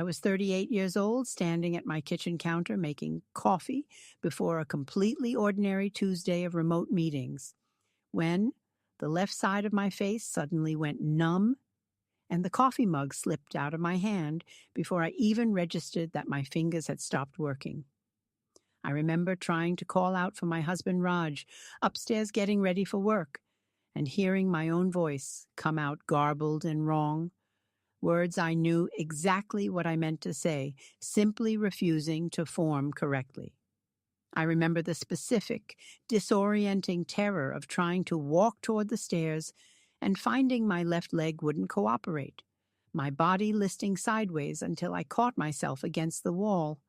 I was 38 years old, standing at my kitchen counter making coffee before a completely ordinary Tuesday of remote meetings, when the left side of my face suddenly went numb and the coffee mug slipped out of my hand before I even registered that my fingers had stopped working. I remember trying to call out for my husband Raj, upstairs getting ready for work, and hearing my own voice come out garbled and wrong, words I knew exactly what I meant to say, simply refusing to form correctly. I remember the specific, disorienting terror of trying to walk toward the stairs and finding my left leg wouldn't cooperate, my body listing sideways until I caught myself against the wall.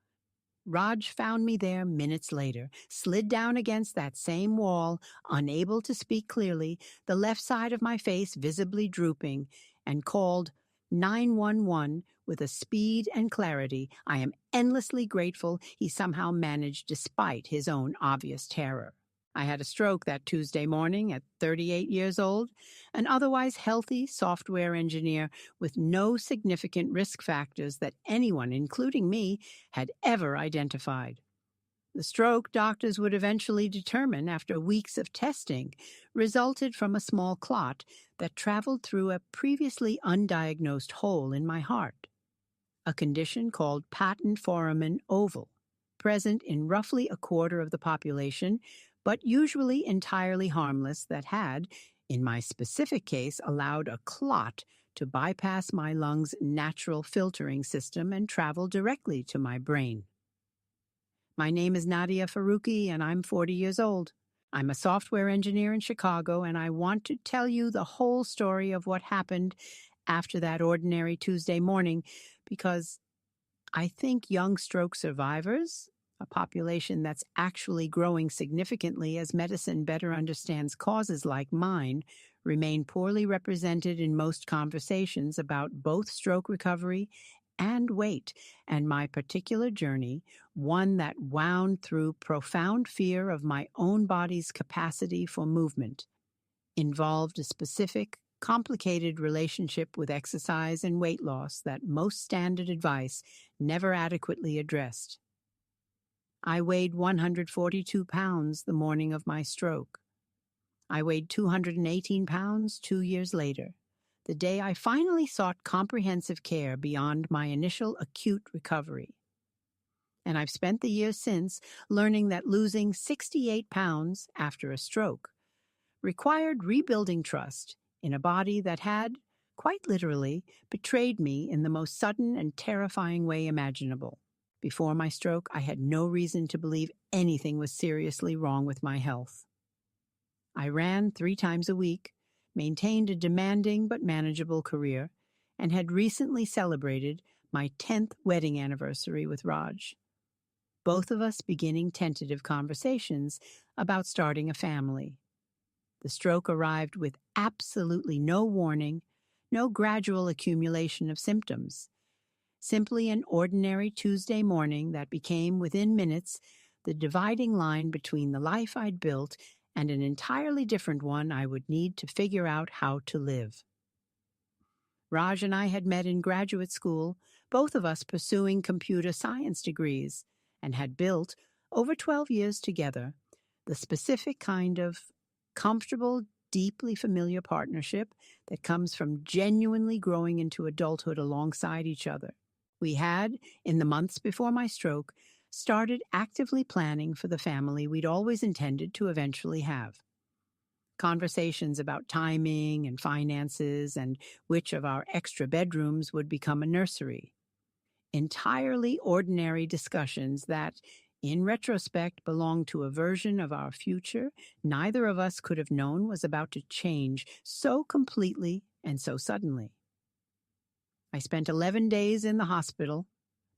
Raj found me there minutes later, slid down against that same wall, unable to speak clearly, the left side of my face visibly drooping, and called 911 with a speed and clarity I am endlessly grateful he somehow managed despite his own obvious terror. I had a stroke that Tuesday morning at 38 years old, an otherwise healthy software engineer with no significant risk factors that anyone, including me, had ever identified. The stroke, doctors would eventually determine after weeks of testing, resulted from a small clot that traveled through a previously undiagnosed hole in my heart, a condition called patent foramen oval, present in roughly a quarter of the population, but usually entirely harmless, that had, in my specific case, allowed a clot to bypass my lungs' natural filtering system and travel directly to my brain. My name is Nadia Farooqi, and I'm 40 years old. I'm a software engineer in Chicago, and I want to tell you the whole story of what happened after that ordinary Tuesday morning, because I think young stroke survivors, a population that's actually growing significantly as medicine better understands causes like mine, remain poorly represented in most conversations about both stroke recovery and weight, and my particular journey, one that wound through profound fear of my own body's capacity for movement, involved a specific, complicated relationship with exercise and weight loss that most standard advice never adequately addressed. I weighed 142 pounds the morning of my stroke. I weighed 218 pounds 2 years later, the day I finally sought comprehensive care beyond my initial acute recovery. And I've spent the years since learning that losing 68 pounds after a stroke required rebuilding trust in a body that had, quite literally, betrayed me in the most sudden and terrifying way imaginable. Before my stroke, I had no reason to believe anything was seriously wrong with my health. I ran 3 times a week, maintained a demanding but manageable career, and had recently celebrated my 10th wedding anniversary with Raj, both of us beginning tentative conversations about starting a family. The stroke arrived with absolutely no warning, no gradual accumulation of symptoms. Simply an ordinary Tuesday morning that became, within minutes, the dividing line between the life I'd built and an entirely different one I would need to figure out how to live. Raj and I had met in graduate school, both of us pursuing computer science degrees, and had built, over 12 years together, the specific kind of comfortable, deeply familiar partnership that comes from genuinely growing into adulthood alongside each other. We had, in the months before my stroke, started actively planning for the family we'd always intended to eventually have. Conversations about timing and finances and which of our extra bedrooms would become a nursery. Entirely ordinary discussions that, in retrospect, belonged to a version of our future neither of us could have known was about to change so completely and so suddenly. I spent 11 days in the hospital,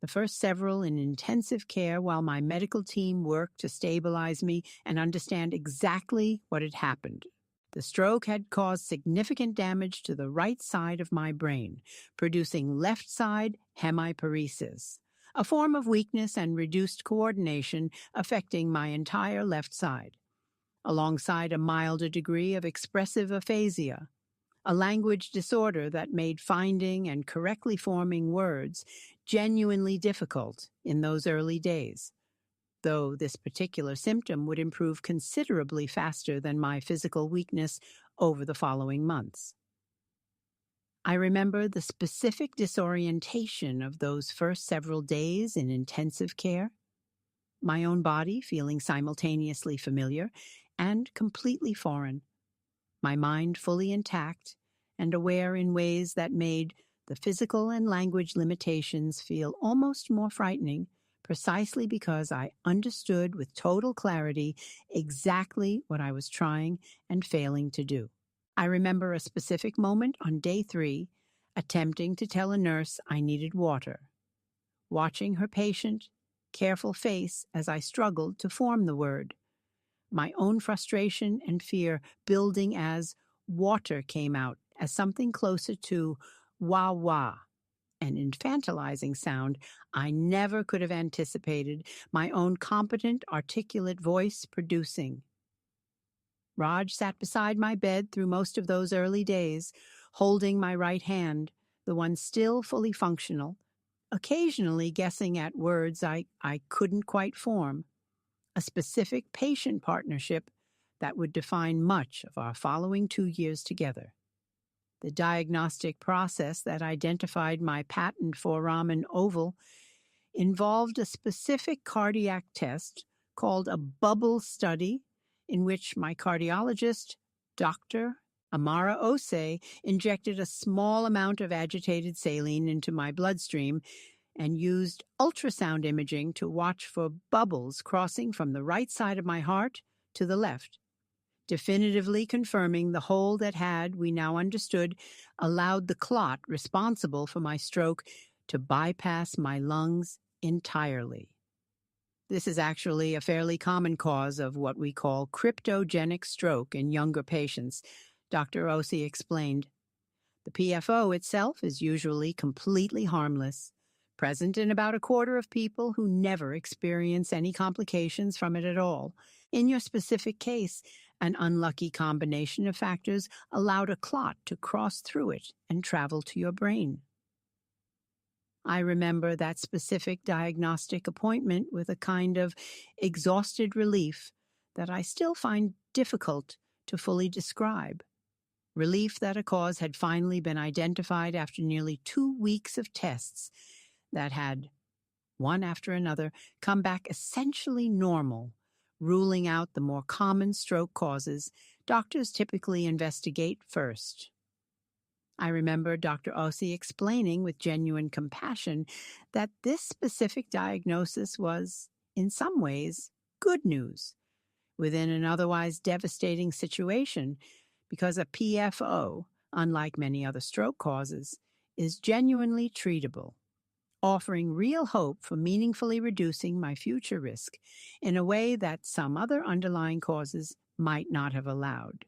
the first several in intensive care while my medical team worked to stabilize me and understand exactly what had happened. The stroke had caused significant damage to the right side of my brain, producing left side hemiparesis, a form of weakness and reduced coordination affecting my entire left side, alongside a milder degree of expressive aphasia, a language disorder that made finding and correctly forming words genuinely difficult in those early days, though this particular symptom would improve considerably faster than my physical weakness over the following months. I remember the specific disorientation of those first several days in intensive care, my own body feeling simultaneously familiar and completely foreign, my mind fully intact and aware in ways that made the physical and language limitations feel almost more frightening, precisely because I understood with total clarity exactly what I was trying and failing to do. I remember a specific moment on day 3, attempting to tell a nurse I needed water, watching her patient, careful face as I struggled to form the word, my own frustration and fear building as water came out as something closer to wah wah, an infantilizing sound I never could have anticipated my own competent, articulate voice producing. Raj sat beside my bed through most of those early days, holding my right hand, the one still fully functional, occasionally guessing at words I couldn't quite form, a specific patient partnership that would define much of our following 2 years together. The diagnostic process that identified my patent foramen oval involved a specific cardiac test called a bubble study, in which my cardiologist, Dr. Amara Ose, injected a small amount of agitated saline into my bloodstream and used ultrasound imaging to watch for bubbles crossing from the right side of my heart to the left, definitively confirming the hole that had, we now understood, allowed the clot responsible for my stroke to bypass my lungs entirely. This is actually a fairly common cause of what we call cryptogenic stroke in younger patients, Dr. Ose explained. The PFO itself is usually completely harmless, present in about a quarter of people who never experience any complications from it at all. In your specific case, an unlucky combination of factors allowed a clot to cross through it and travel to your brain. I remember that specific diagnostic appointment with a kind of exhausted relief that I still find difficult to fully describe. Relief that a cause had finally been identified after nearly 2 weeks of tests that had, one after another, come back essentially normal, ruling out the more common stroke causes doctors typically investigate first. I remember Dr. Ose explaining with genuine compassion that this specific diagnosis was, in some ways, good news within an otherwise devastating situation, because a PFO, unlike many other stroke causes, is genuinely treatable, offering real hope for meaningfully reducing my future risk in a way that some other underlying causes might not have allowed.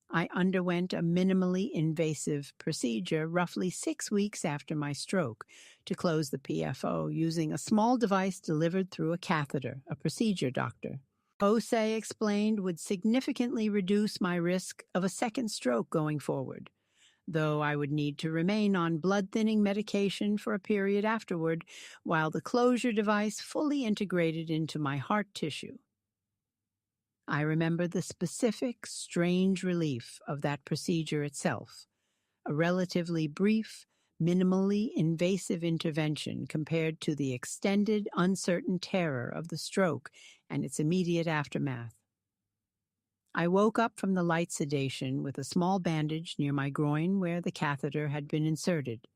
I underwent a minimally invasive procedure roughly 6 weeks after my stroke to close the PFO using a small device delivered through a catheter, a procedure doctor Ose explained would significantly reduce my risk of a second stroke going forward, though I would need to remain on blood-thinning medication for a period afterward while the closure device fully integrated into my heart tissue. I remember the specific, strange relief of that procedure itself, a relatively brief, minimally invasive intervention compared to the extended, uncertain terror of the stroke and its immediate aftermath. I woke up from the light sedation with a small bandage near my groin where the catheter had been inserted,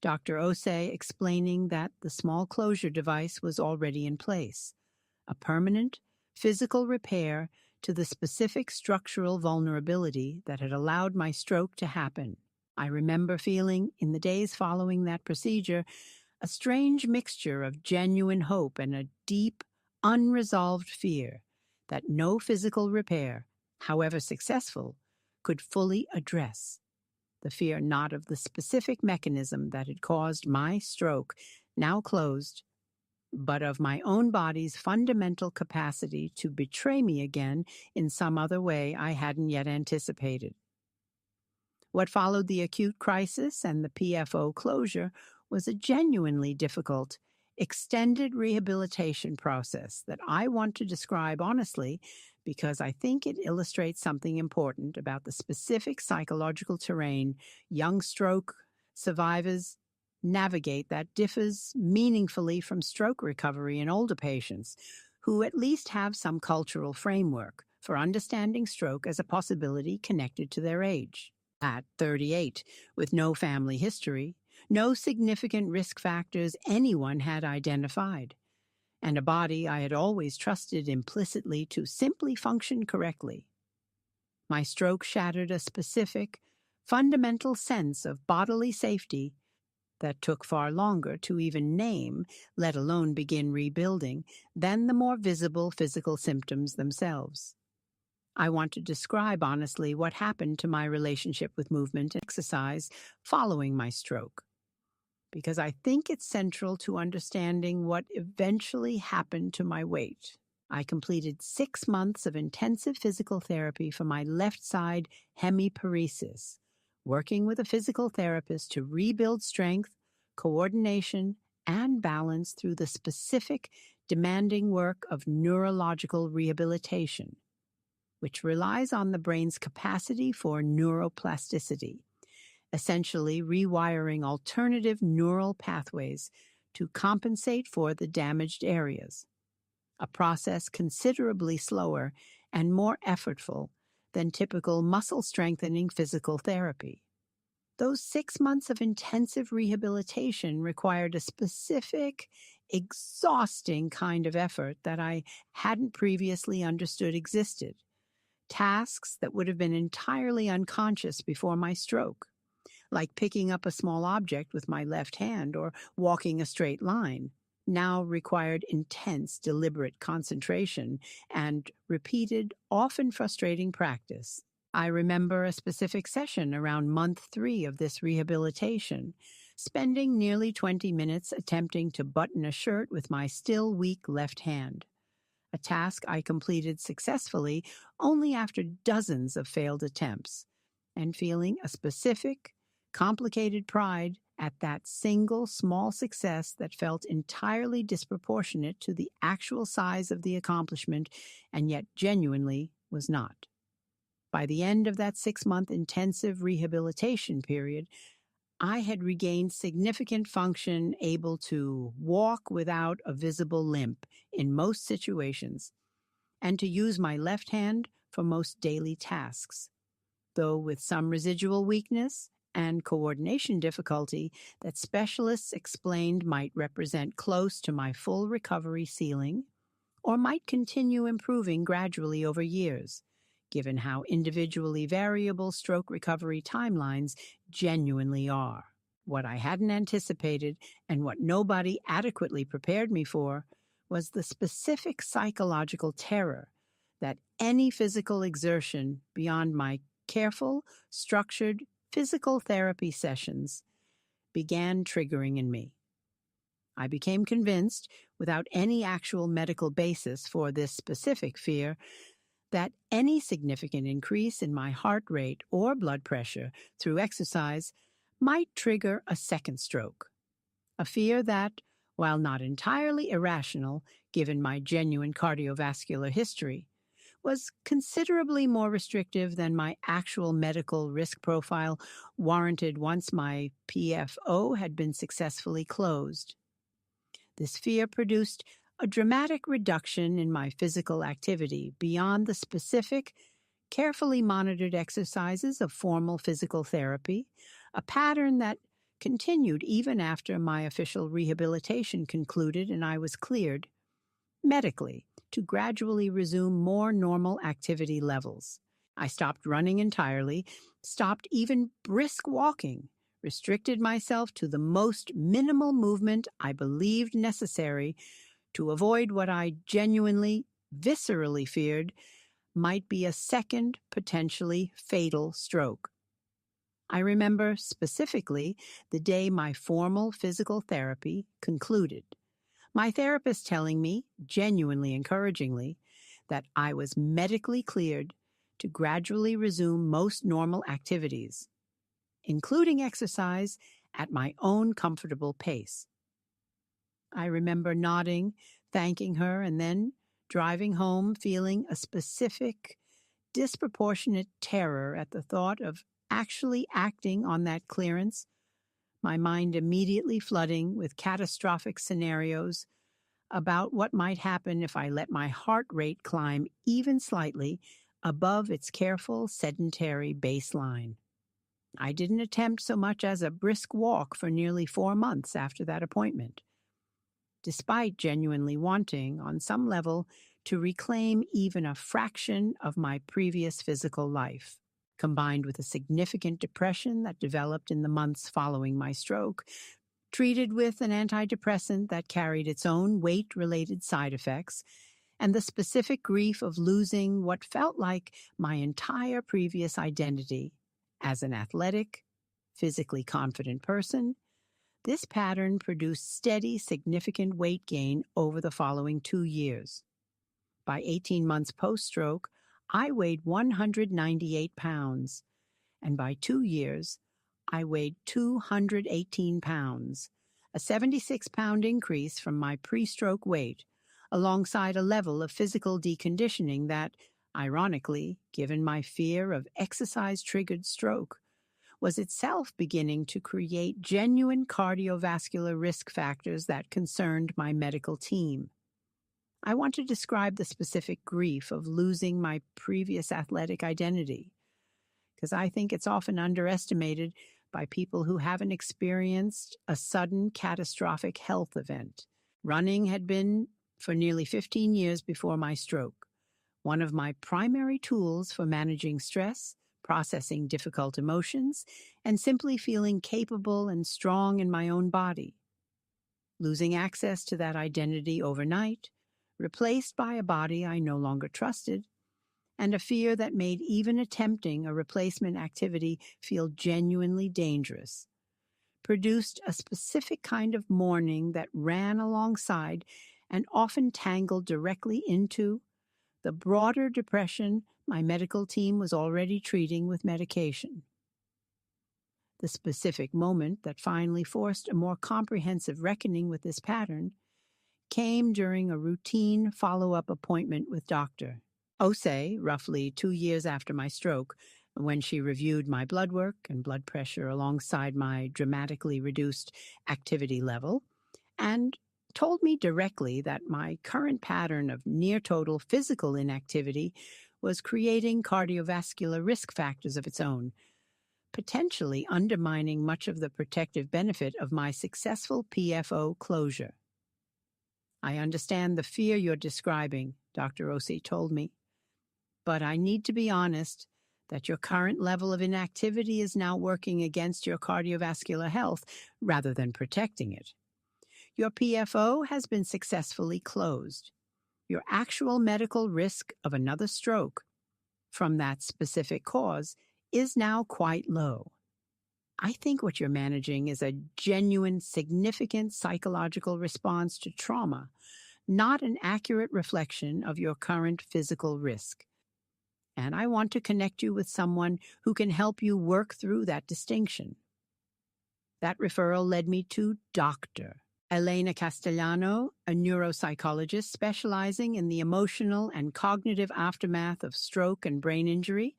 Dr. Ose explaining that the small closure device was already in place, a permanent, physical repair to the specific structural vulnerability that had allowed my stroke to happen. I remember feeling, in the days following that procedure, a strange mixture of genuine hope and a deep, unresolved fear that no physical repair, however successful, could fully address. The fear not of the specific mechanism that had caused my stroke, now closed, but of my own body's fundamental capacity to betray me again in some other way I hadn't yet anticipated. What followed the acute crisis and the PFO closure was a genuinely difficult, extended rehabilitation process that I want to describe honestly because I think it illustrates something important about the specific psychological terrain young stroke survivors navigate that differs meaningfully from stroke recovery in older patients who at least have some cultural framework for understanding stroke as a possibility connected to their age. At 38, with no family history, no significant risk factors anyone had identified, and a body I had always trusted implicitly to simply function correctly. My stroke shattered a specific, fundamental sense of bodily safety that took far longer to even name, let alone begin rebuilding, than the more visible physical symptoms themselves. I want to describe honestly what happened to my relationship with movement and exercise following my stroke, because I think it's central to understanding what eventually happened to my weight. I completed 6 months of intensive physical therapy for my left side hemiparesis, working with a physical therapist to rebuild strength, coordination, and balance through the specific, demanding work of neurological rehabilitation, which relies on the brain's capacity for neuroplasticity, essentially rewiring alternative neural pathways to compensate for the damaged areas, a process considerably slower and more effortful than typical muscle-strengthening physical therapy. Those 6 months of intensive rehabilitation required a specific, exhausting kind of effort that I hadn't previously understood existed. Tasks that would have been entirely unconscious before my stroke, like picking up a small object with my left hand or walking a straight line, now required intense, deliberate concentration and repeated, often frustrating practice. I remember a specific session around month 3 of this rehabilitation, spending nearly 20 minutes attempting to button a shirt with my still weak left hand, a task I completed successfully only after dozens of failed attempts, and feeling a specific, complicated pride at that single small success that felt entirely disproportionate to the actual size of the accomplishment and yet genuinely was not. By the end of that 6-month intensive rehabilitation period, I had regained significant function, able to walk without a visible limp in most situations, and to use my left hand for most daily tasks, though with some residual weakness and coordination difficulty that specialists explained might represent close to my full recovery ceiling, or might continue improving gradually over years, given how individually variable stroke recovery timelines genuinely are. What I hadn't anticipated, and what nobody adequately prepared me for, was the specific psychological terror that any physical exertion beyond my careful, structured physical therapy sessions began triggering in me. I became convinced, without any actual medical basis for this specific fear, that any significant increase in my heart rate or blood pressure through exercise might trigger a second stroke, a fear that, while not entirely irrational given my genuine cardiovascular history, was considerably more restrictive than my actual medical risk profile warranted once my PFO had been successfully closed. This fear produced a dramatic reduction in my physical activity beyond the specific, carefully monitored exercises of formal physical therapy, a pattern that continued even after my official rehabilitation concluded and I was cleared, medically, to gradually resume more normal activity levels. I stopped running entirely, stopped even brisk walking, restricted myself to the most minimal movement I believed necessary to avoid what I genuinely, viscerally feared might be a second, potentially fatal stroke. I remember specifically the day my formal physical therapy concluded, my therapist telling me, genuinely encouragingly, that I was medically cleared to gradually resume most normal activities, including exercise, at my own comfortable pace. I remember nodding, thanking her, and then driving home feeling a specific, disproportionate terror at the thought of actually acting on that clearance, my mind immediately flooding with catastrophic scenarios about what might happen if I let my heart rate climb even slightly above its careful, sedentary baseline. I didn't attempt so much as a brisk walk for nearly 4 months after that appointment, despite genuinely wanting, on some level, to reclaim even a fraction of my previous physical life. Combined with a significant depression that developed in the months following my stroke, treated with an antidepressant that carried its own weight-related side effects, and the specific grief of losing what felt like my entire previous identity as an athletic, physically confident person, this pattern produced steady, significant weight gain over the following 2 years. By 18 months post-stroke, I weighed 198 pounds, and by 2 years, I weighed 218 pounds, a 76-pound increase from my pre-stroke weight, alongside a level of physical deconditioning that, ironically, given my fear of exercise-triggered stroke, was itself beginning to create genuine cardiovascular risk factors that concerned my medical team. I want to describe the specific grief of losing my previous athletic identity, because I think it's often underestimated by people who haven't experienced a sudden catastrophic health event. Running had been, for nearly 15 years before my stroke, one of my primary tools for managing stress, processing difficult emotions, and simply feeling capable and strong in my own body. Losing access to that identity overnight, replaced by a body I no longer trusted, and a fear that made even attempting a replacement activity feel genuinely dangerous, produced a specific kind of mourning that ran alongside and often tangled directly into the broader depression my medical team was already treating with medication. The specific moment that finally forced a more comprehensive reckoning with this pattern came during a routine follow-up appointment with Dr. Ose, roughly 2 years after my stroke, when she reviewed my blood work and blood pressure alongside my dramatically reduced activity level, and told me directly that my current pattern of near-total physical inactivity was creating cardiovascular risk factors of its own, potentially undermining much of the protective benefit of my successful PFO closure. I understand the fear you're describing, Dr. Ose told me, but I need to be honest that your current level of inactivity is now working against your cardiovascular health rather than protecting it. Your PFO has been successfully closed. Your actual medical risk of another stroke from that specific cause is now quite low. I think what you're managing is a genuine, significant psychological response to trauma, not an accurate reflection of your current physical risk. And I want to connect you with someone who can help you work through that distinction. That referral led me to Dr. Elena Castellano, a neuropsychologist specializing in the emotional and cognitive aftermath of stroke and brain injury,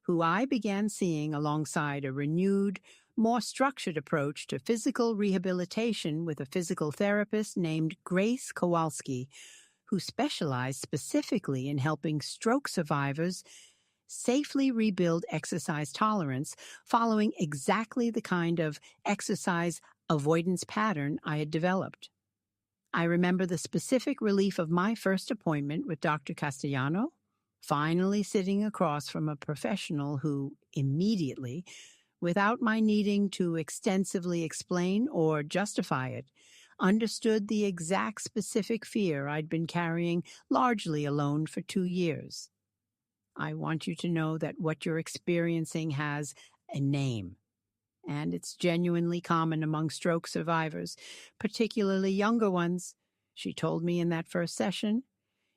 who I began seeing alongside a renewed, more structured approach to physical rehabilitation with a physical therapist named Grace Kowalski, who specialized specifically in helping stroke survivors safely rebuild exercise tolerance following exactly the kind of exercise avoidance pattern I had developed. I remember the specific relief of my first appointment with Dr. Castellano, finally sitting across from a professional who immediately, without my needing to extensively explain or justify it, understood the exact specific fear I'd been carrying largely alone for 2 years. I want you to know that what you're experiencing has a name, and it's genuinely common among stroke survivors, particularly younger ones. She told me in that first session,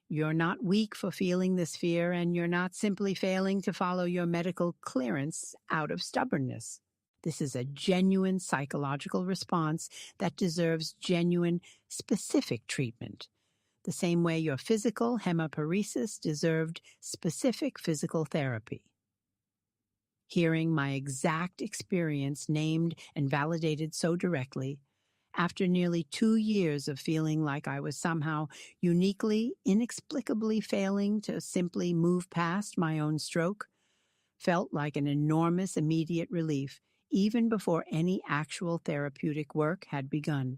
you're not weak for feeling this fear, and you're not simply failing to follow your medical clearance out of stubbornness. This is a genuine psychological response that deserves genuine, specific treatment, the same way your physical hemiparesis deserved specific physical therapy. Hearing my exact experience named and validated so directly, after nearly 2 years of feeling like I was somehow uniquely, inexplicably failing to simply move past my own stroke, felt like an enormous immediate relief, even before any actual therapeutic work had begun.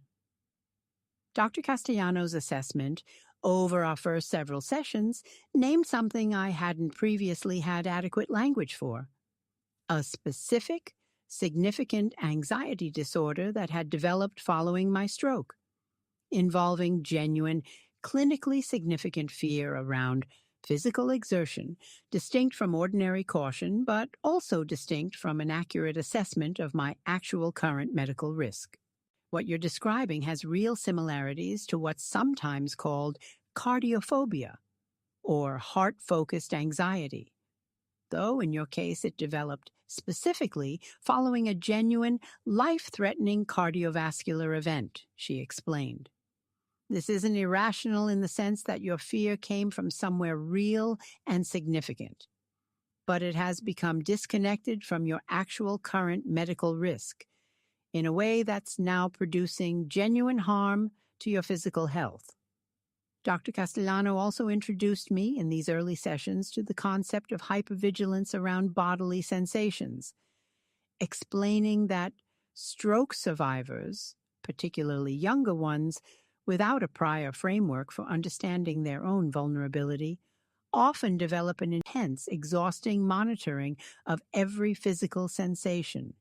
Dr. Castellano's assessment, over our first several sessions, named something I hadn't previously had adequate language for: a specific, significant anxiety disorder that had developed following my stroke, involving genuine, clinically significant fear around physical exertion, distinct from ordinary caution, but also distinct from an accurate assessment of my actual current medical risk. What you're describing has real similarities to what's sometimes called cardiophobia, or heart-focused anxiety, though in your case it developed specifically following a genuine, life-threatening cardiovascular event, she explained. This isn't irrational in the sense that your fear came from somewhere real and significant, but it has become disconnected from your actual current medical risk in a way that's now producing genuine harm to your physical health. Dr. Castellano also introduced me in these early sessions to the concept of hypervigilance around bodily sensations, explaining that stroke survivors, particularly younger ones, without a prior framework for understanding their own vulnerability, often develop an intense, exhausting monitoring of every physical sensation,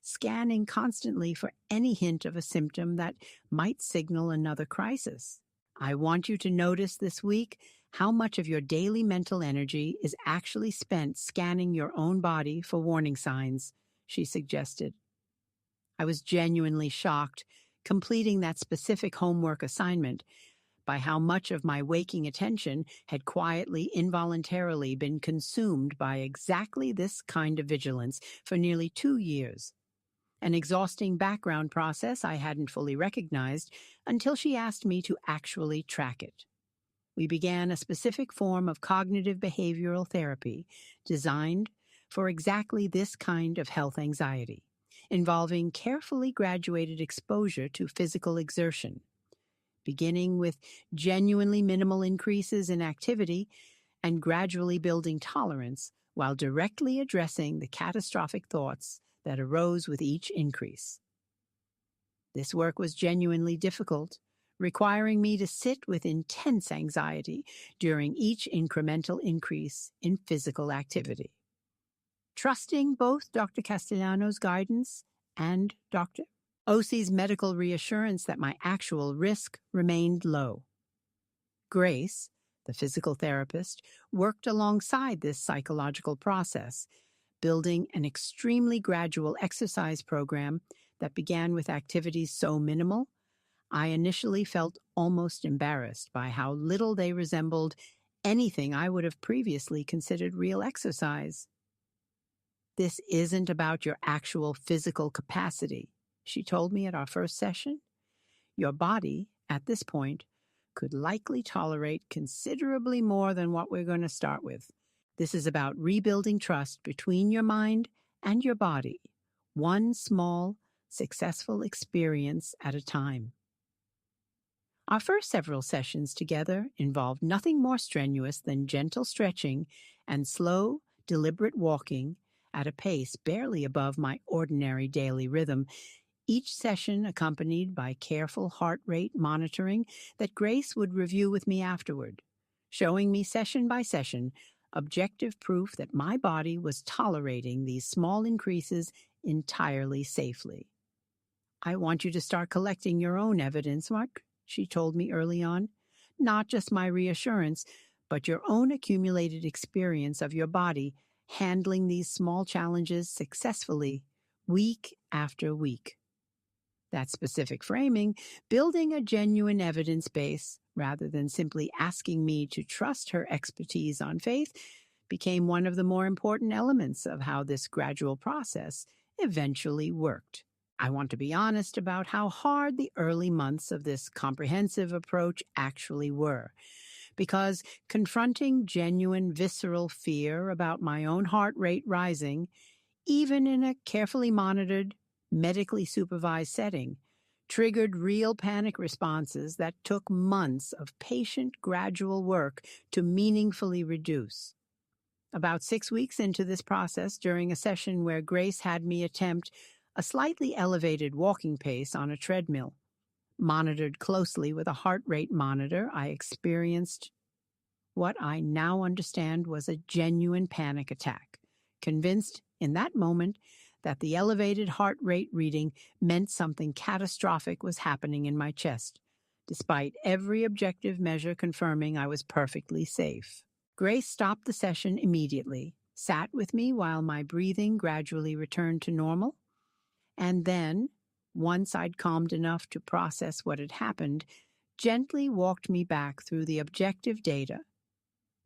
scanning constantly for any hint of a symptom that might signal another crisis. I want you to notice this week how much of your daily mental energy is actually spent scanning your own body for warning signs, she suggested. I was genuinely shocked, completing that specific homework assignment, by how much of my waking attention had quietly, involuntarily been consumed by exactly this kind of vigilance for nearly 2 years. An exhausting background process I hadn't fully recognized until she asked me to actually track it. We began a specific form of cognitive behavioral therapy designed for exactly this kind of health anxiety, involving carefully graduated exposure to physical exertion, beginning with genuinely minimal increases in activity and gradually building tolerance while directly addressing the catastrophic thoughts that arose with each increase. This work was genuinely difficult, requiring me to sit with intense anxiety during each incremental increase in physical activity. Trusting both Dr. Castellano's guidance and Dr. Osi's medical reassurance that my actual risk remained low. Grace, the physical therapist, worked alongside this psychological process, building an extremely gradual exercise program that began with activities so minimal, I initially felt almost embarrassed by how little they resembled anything I would have previously considered real exercise. This isn't about your actual physical capacity, she told me at our first session. Your body, at this point, could likely tolerate considerably more than what we're going to start with. This is about rebuilding trust between your mind and your body, one small, successful experience at a time. Our first several sessions together involved nothing more strenuous than gentle stretching and slow, deliberate walking at a pace barely above my ordinary daily rhythm, each session accompanied by careful heart rate monitoring that Grace would review with me afterward, showing me session by session objective proof that my body was tolerating these small increases entirely safely. I want you to start collecting your own evidence, Mark, she told me early on. Not just my reassurance, but your own accumulated experience of your body handling these small challenges successfully, week after week. That specific framing, building a genuine evidence base, rather than simply asking me to trust her expertise on faith, became one of the more important elements of how this gradual process eventually worked. I want to be honest about how hard the early months of this comprehensive approach actually were, because confronting genuine visceral fear about my own heart rate rising, even in a carefully monitored, medically supervised setting, triggered real panic responses that took months of patient, gradual work to meaningfully reduce. About 6 weeks into this process, during a session where Grace had me attempt a slightly elevated walking pace on a treadmill, monitored closely with a heart rate monitor, I experienced what I now understand was a genuine panic attack, convinced in that moment that the elevated heart rate reading meant something catastrophic was happening in my chest, despite every objective measure confirming I was perfectly safe. Grace stopped the session immediately, sat with me while my breathing gradually returned to normal, and then, once I'd calmed enough to process what had happened, gently walked me back through the objective data.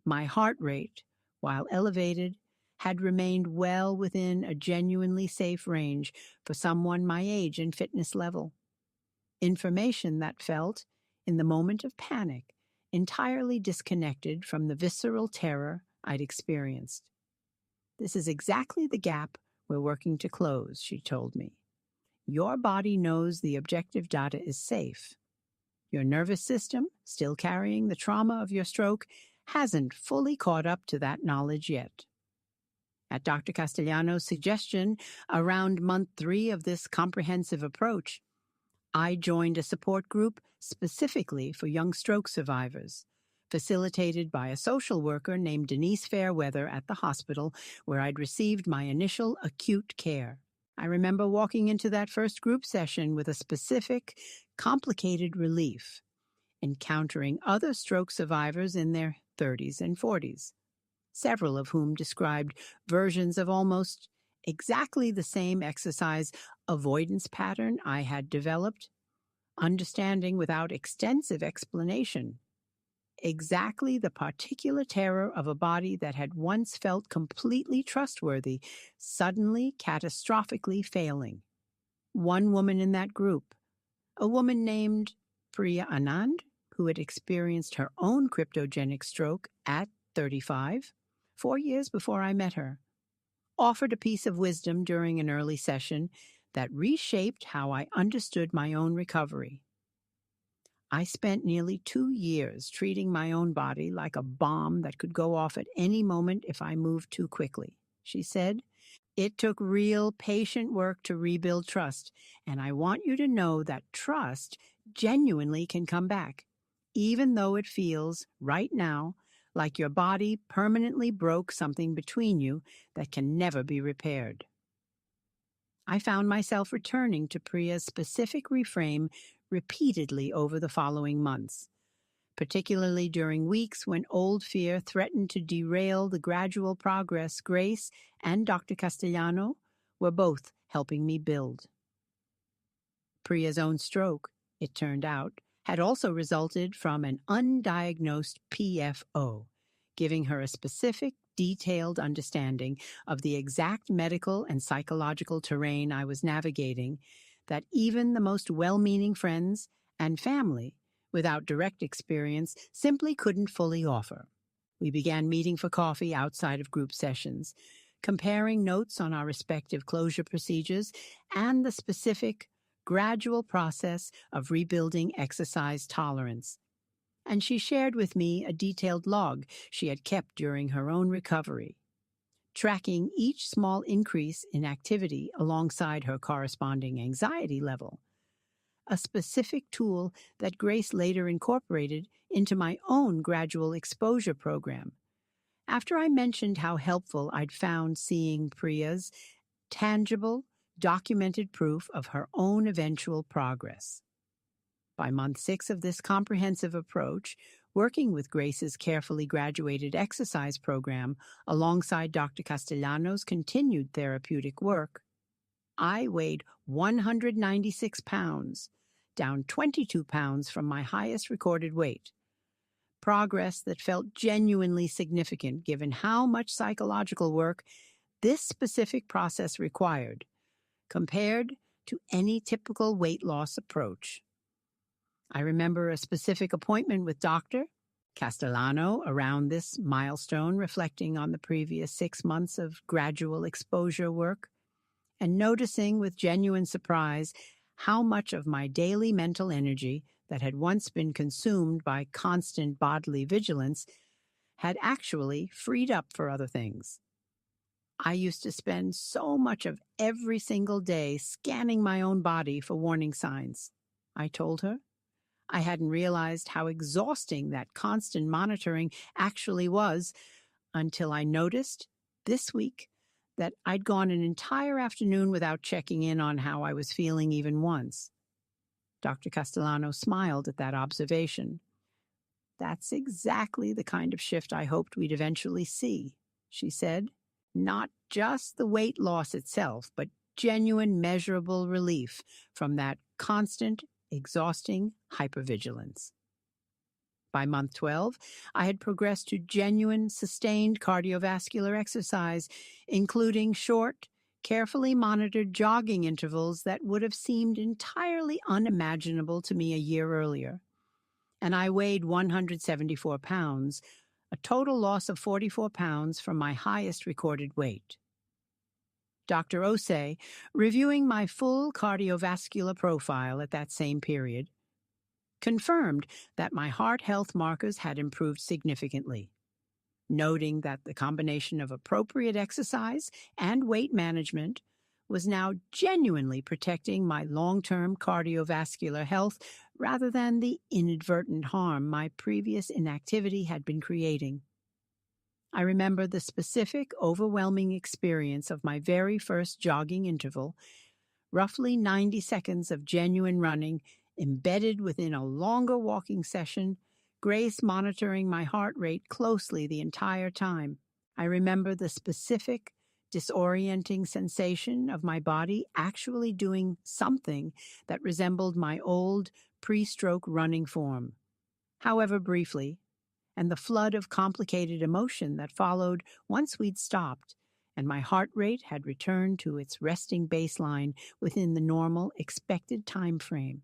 My heart rate, while elevated, had remained well within a genuinely safe range for someone my age and fitness level. Information that felt, in the moment of panic, entirely disconnected from the visceral terror I'd experienced. "This is exactly the gap we're working to close," she told me. "Your body knows the objective data is safe. Your nervous system, still carrying the trauma of your stroke, hasn't fully caught up to that knowledge yet." At Dr. Castellano's suggestion, around month 3 of this comprehensive approach, I joined a support group specifically for young stroke survivors, facilitated by a social worker named Denise Fairweather at the hospital where I'd received my initial acute care. I remember walking into that first group session with a specific, complicated relief, encountering other stroke survivors in their 30s and 40s, several of whom described versions of almost exactly the same exercise avoidance pattern I had developed, understanding without extensive explanation exactly the particular terror of a body that had once felt completely trustworthy, suddenly catastrophically failing. One woman in that group, a woman named Priya Anand, who had experienced her own cryptogenic stroke at 35, 4 years before I met her, offered a piece of wisdom during an early session that reshaped how I understood my own recovery. "I spent nearly 2 years treating my own body like a bomb that could go off at any moment if I moved too quickly," she said. "It took real patient work to rebuild trust, and I want you to know that trust genuinely can come back, even though it feels, right now, like your body permanently broke something between you that can never be repaired." I found myself returning to Priya's specific reframe repeatedly over the following months, particularly during weeks when old fear threatened to derail the gradual progress Grace and Dr. Castellano were both helping me build. Priya's own stroke, it turned out, had also resulted from an undiagnosed PFO, giving her a specific, detailed understanding of the exact medical and psychological terrain I was navigating that even the most well-meaning friends and family, without direct experience, simply couldn't fully offer. We began meeting for coffee outside of group sessions, comparing notes on our respective closure procedures and the specific, gradual process of rebuilding exercise tolerance. And she shared with me a detailed log she had kept during her own recovery, tracking each small increase in activity alongside her corresponding anxiety level, a specific tool that Grace later incorporated into my own gradual exposure program. After I mentioned how helpful I'd found seeing Priya's tangible, documented proof of her own eventual progress. By month 6 of this comprehensive approach, working with Grace's carefully graduated exercise program alongside Dr. Castellano's continued therapeutic work, I weighed 196 pounds, down 22 pounds from my highest recorded weight. Progress that felt genuinely significant given how much psychological work this specific process required, compared to any typical weight loss approach. I remember a specific appointment with Dr. Castellano around this milestone, reflecting on the previous 6 months of gradual exposure work, and noticing with genuine surprise how much of my daily mental energy that had once been consumed by constant bodily vigilance had actually freed up for other things. I used to spend so much of every single day scanning my own body for warning signs. I told her I hadn't realized how exhausting that constant monitoring actually was until I noticed this week that I'd gone an entire afternoon without checking in on how I was feeling even once. Dr. Castellano smiled at that observation. That's exactly the kind of shift I hoped we'd eventually see, she said. Not just the weight loss itself, but genuine, measurable relief from that constant, exhausting hypervigilance. By month 12, I had progressed to genuine, sustained cardiovascular exercise, including short, carefully monitored jogging intervals that would have seemed entirely unimaginable to me a year earlier. And I weighed 174 pounds, a total loss of 44 pounds from my highest recorded weight. Dr. Osei, reviewing my full cardiovascular profile at that same period, confirmed that my heart health markers had improved significantly, noting that the combination of appropriate exercise and weight management was now genuinely protecting my long-term cardiovascular health rather than the inadvertent harm my previous inactivity had been creating. I remember the specific, overwhelming experience of my very first jogging interval, roughly 90 seconds of genuine running embedded within a longer walking session, Grace monitoring my heart rate closely the entire time. I remember the specific, disorienting sensation of my body actually doing something that resembled my old pre-stroke running form, however briefly, and the flood of complicated emotion that followed once we'd stopped and my heart rate had returned to its resting baseline within the normal, expected time frame.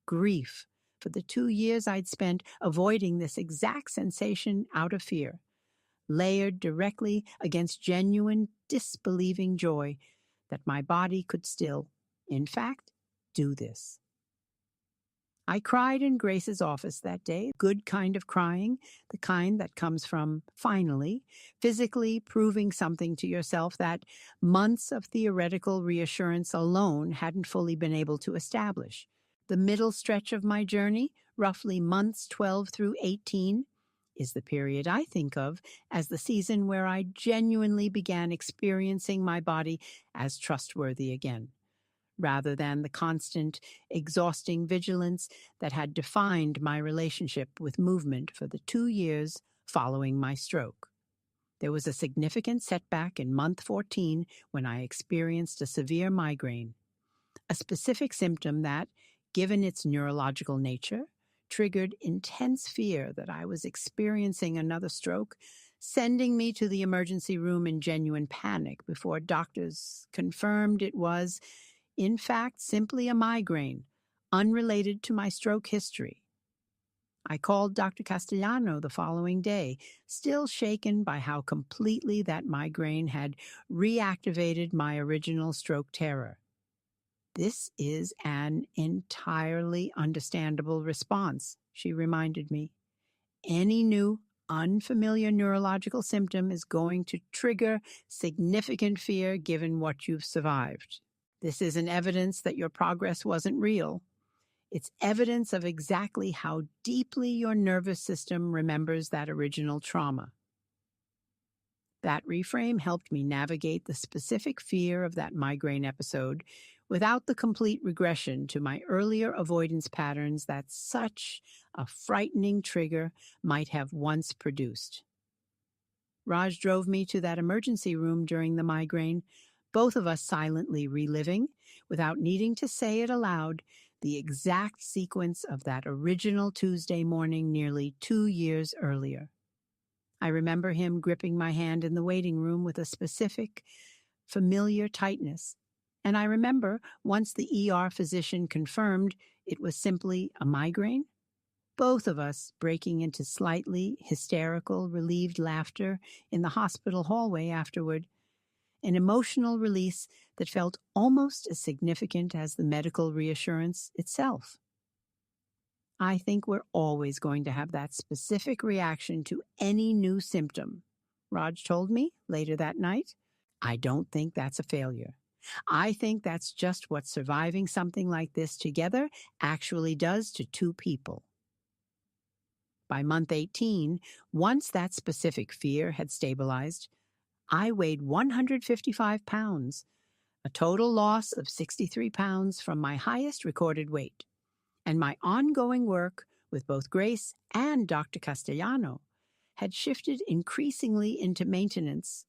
Grief for the 2 years I'd spent avoiding this exact sensation out of fear, layered directly against genuine, disbelieving joy that my body could still, in fact, do this. I cried in Grace's office that day, good kind of crying, the kind that comes from, finally, physically proving something to yourself that months of theoretical reassurance alone hadn't fully been able to establish. The middle stretch of my journey, roughly months 12 through 18, is the period I think of as the season where I genuinely began experiencing my body as trustworthy again, rather than the constant, exhausting vigilance that had defined my relationship with movement for the 2 years following my stroke. There was a significant setback in month 14 when I experienced a severe migraine, a specific symptom that, given its neurological nature, triggered intense fear that I was experiencing another stroke, sending me to the emergency room in genuine panic before doctors confirmed it was, in fact, simply a migraine, unrelated to my stroke history. I called Dr. Castellano the following day, still shaken by how completely that migraine had reactivated my original stroke terror. This is an entirely understandable response, she reminded me. Any new, unfamiliar neurological symptom is going to trigger significant fear given what you've survived. This isn't evidence that your progress wasn't real. It's evidence of exactly how deeply your nervous system remembers that original trauma. That reframe helped me navigate the specific fear of that migraine episode without the complete regression to my earlier avoidance patterns that such a frightening trigger might have once produced. Raj drove me to that emergency room during the migraine, both of us silently reliving, without needing to say it aloud, the exact sequence of that original Tuesday morning nearly 2 years earlier. I remember him gripping my hand in the waiting room with a specific, familiar tightness, And I remember once the ER physician confirmed it was simply a migraine, both of us breaking into slightly hysterical, relieved laughter in the hospital hallway afterward, an emotional release that felt almost as significant as the medical reassurance itself. I think we're always going to have that specific reaction to any new symptom, Raj told me later that night. I don't think that's a failure. I think that's just what surviving something like this together actually does to two people. By month 18, once that specific fear had stabilized, I weighed 155 pounds, a total loss of 63 pounds from my highest recorded weight. And my ongoing work with both Grace and Dr. Castellano had shifted increasingly into maintenance,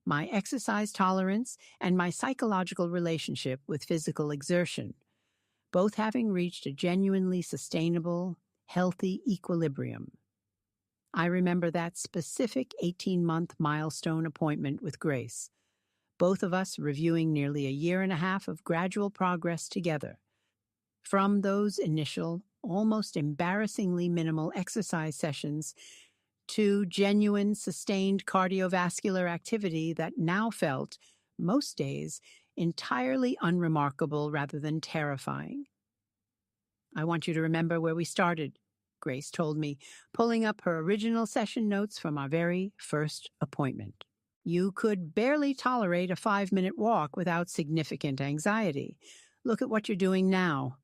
my exercise tolerance, and my psychological relationship with physical exertion, both having reached a genuinely sustainable, healthy equilibrium. I remember that specific 18-month milestone appointment with Grace, both of us reviewing nearly a year and a half of gradual progress together. From those initial, almost embarrassingly minimal exercise sessions to genuine, sustained cardiovascular activity that now felt, most days, entirely unremarkable rather than terrifying. I want you to remember where we started, Grace told me, pulling up her original session notes from our very first appointment. You could barely tolerate a 5-minute walk without significant anxiety. Look at what you're doing now.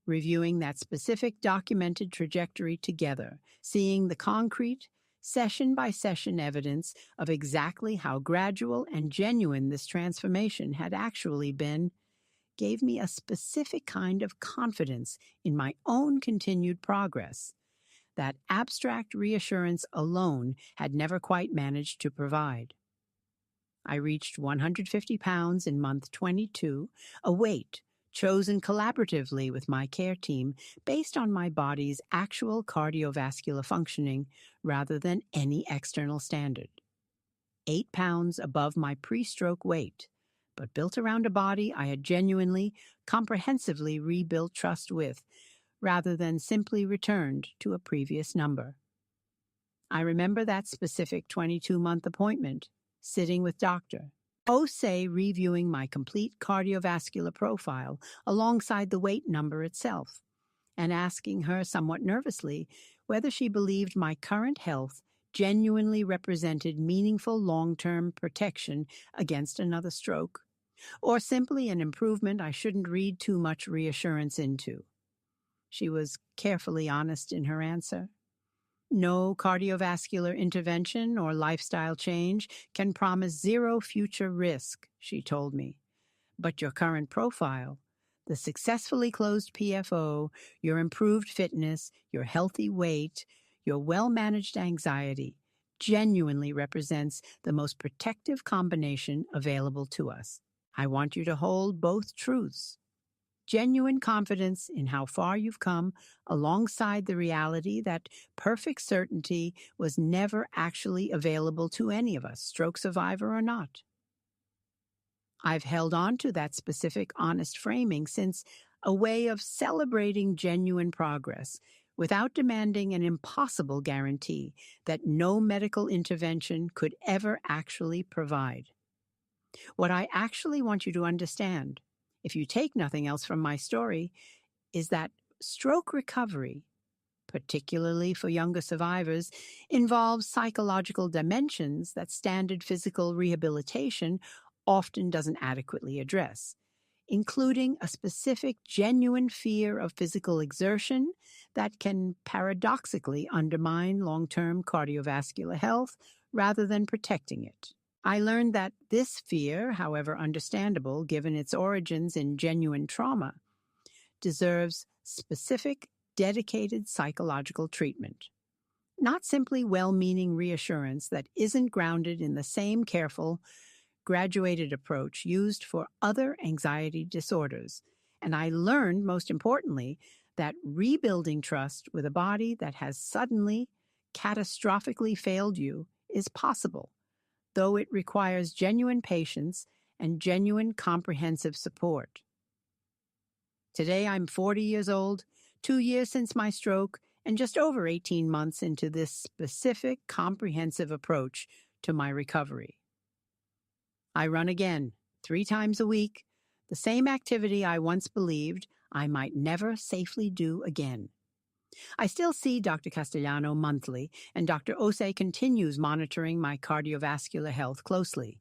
Reviewing that specific documented trajectory together, seeing the concrete, session-by-session evidence of exactly how gradual and genuine this transformation had actually been, gave me a specific kind of confidence in my own continued progress that abstract reassurance alone had never quite managed to provide. I reached 150 pounds in month 22, a weight chosen collaboratively with my care team based on my body's actual cardiovascular functioning rather than any external standard. 8 pounds above my pre-stroke weight, but built around a body I had genuinely, comprehensively rebuilt trust with, rather than simply returned to a previous number. I remember that specific 22-month appointment, sitting with Dr. Osei reviewing my complete cardiovascular profile alongside the weight number itself, and asking her somewhat nervously whether she believed my current health genuinely represented meaningful long-term protection against another stroke, or simply an improvement I shouldn't read too much reassurance into. She was carefully honest in her answer. No cardiovascular intervention or lifestyle change can promise zero future risk, she told me. But your current profile, the successfully closed PFO, your improved fitness, your healthy weight, your well-managed anxiety, genuinely represents the most protective combination available to us. I want you to hold both truths. Genuine confidence in how far you've come, alongside the reality that perfect certainty was never actually available to any of us, stroke survivor or not. I've held on to that specific honest framing since, a way of celebrating genuine progress without demanding an impossible guarantee that no medical intervention could ever actually provide. What I actually want you to understand, if you take nothing else from my story, is that stroke recovery, particularly for younger survivors, involves psychological dimensions that standard physical rehabilitation often doesn't adequately address, including a specific genuine fear of physical exertion that can paradoxically undermine long-term cardiovascular health rather than protecting it. I learned that this fear, however understandable given its origins in genuine trauma, deserves specific, dedicated psychological treatment, not simply well-meaning reassurance that isn't grounded in the same careful, graduated approach used for other anxiety disorders. And I learned, most importantly, that rebuilding trust with a body that has suddenly, catastrophically failed you is possible, though it requires genuine patience and genuine comprehensive support. Today I'm 40 years old, 2 years since my stroke, and just over 18 months into this specific, comprehensive approach to my recovery. I run again, 3 times a week, the same activity I once believed I might never safely do again. I still see Dr. Castellano monthly, and Dr. Ose continues monitoring my cardiovascular health closely,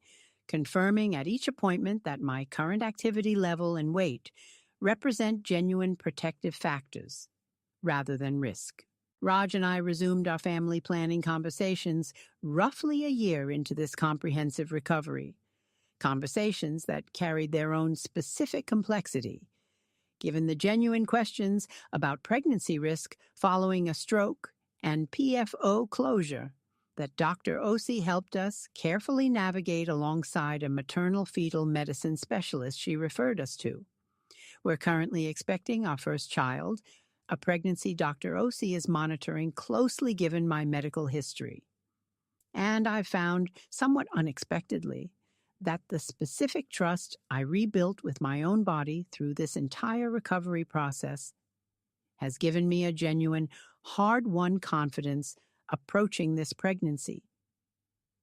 confirming at each appointment that my current activity level and weight represent genuine protective factors rather than risk. Raj and I resumed our family planning conversations roughly a year into this comprehensive recovery, conversations that carried their own specific complexity, given the genuine questions about pregnancy risk following a stroke and PFO closure that Dr. Ose helped us carefully navigate alongside a maternal-fetal medicine specialist she referred us to. We're currently expecting our first child, a pregnancy Dr. Ose is monitoring closely given my medical history. And I've found, somewhat unexpectedly, that the specific trust I rebuilt with my own body through this entire recovery process has given me a genuine, hard-won confidence approaching this pregnancy